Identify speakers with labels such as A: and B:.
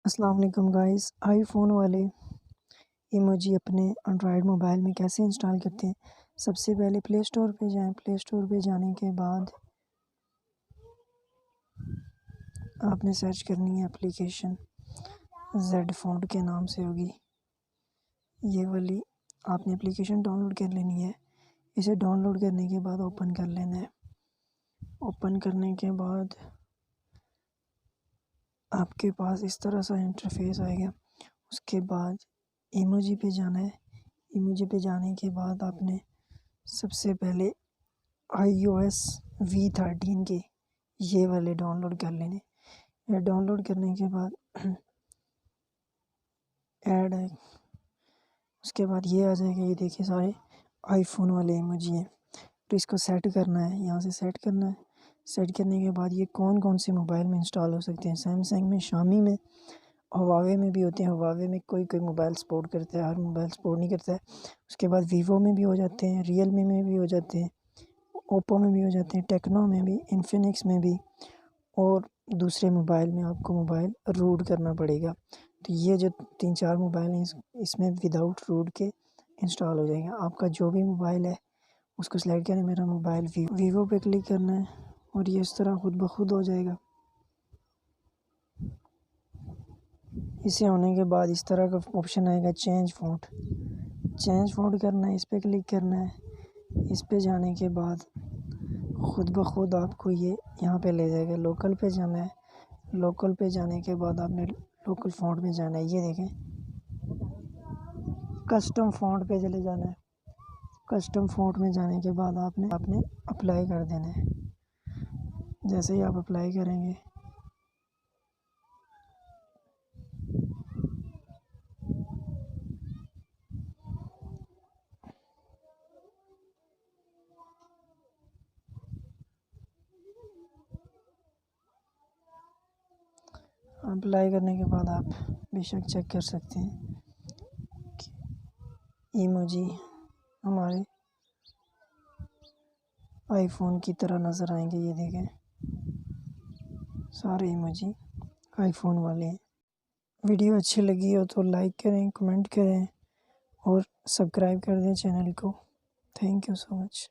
A: अस्सलाम वालेकुम guys. IPhone वाले इमोजी अपने एंड्रॉयड मोबाइल में कैसे इंस्टॉल करते हैं। सबसे पहले प्ले स्टोर पे जाएं। प्ले स्टोर पे जाने के बाद आपने सर्च करनी है एप्लीकेशन, जेड फ़ॉन्ट के नाम से होगी ये वाली। आपने एप्लीकेशन डाउनलोड कर लेनी है। इसे डाउनलोड करने के बाद ओपन कर लेना है। ओपन करने के बाद आपके पास इस तरह सा इंटरफेस आएगा। उसके बाद इमोजी पे जाना है। इमोजी पे जाने के बाद आपने सबसे पहले iOS V13 के ये वाले डाउनलोड कर लेने। ये डाउनलोड करने के बाद ऐड है, उसके बाद ये आ जाएगा। ये देखिए सारे आईफोन वाले इमोजी हैं। तो इसको सेट करना है, यहाँ से सेट करना है। सेट करने के बाद ये कौन कौन से मोबाइल में इंस्टॉल हो सकते हैं। सैमसंग में, शामी में, हुआवे में भी होते हैं। हुआवे में कोई कोई मोबाइल सपोर्ट करता है, हर मोबाइल सपोर्ट नहीं करता है। उसके बाद वीवो में भी हो जाते हैं, रियलमी में भी हो जाते हैं, ओप्पो में भी हो जाते हैं, टेक्नो में भी, इन्फिनिक्स में भी। और दूसरे मोबाइल में आपको मोबाइल रूट करना पड़ेगा। तो ये जो 3-4 मोबाइल हैं इसमें विदाउट रूट के इंस्टॉल हो जाएगा। आपका जो भी मोबाइल है उसको सेलेक्ट करें। मेरा मोबाइल वीवो पे क्लिक करना है और ये इस तरह खुद ब खुद हो जाएगा। इसे होने के बाद इस तरह का ऑप्शन आएगा चेंज फ़ॉन्ट। चेंज फ़ॉन्ट करना है, इस पर क्लिक करना है। इस पे जाने के बाद खुद ब खुद आपको ये यहाँ पे ले जाएगा। लोकल पे जाना है। लोकल पे जाने के बाद आपने लोकल फ़ॉन्ट में जाना है। ये देखें, कस्टम फ़ॉन्ट पे चले जाना है। कस्टम फ़ॉन्ट में जाने के बाद आपने अप्लाई कर देना है। जैसे ही आप अप्लाई करेंगे अप्लाई करने के बाद आप बेशक चेक कर सकते हैं कि इमोजी हमारे आईफोन की तरह नज़र आएंगे। ये देखें, सारे इमोजी आईफोन वाले हैं। वीडियो अच्छी लगी हो तो लाइक करें, कमेंट करें और सब्सक्राइब कर दें चैनल को। Thank you so much.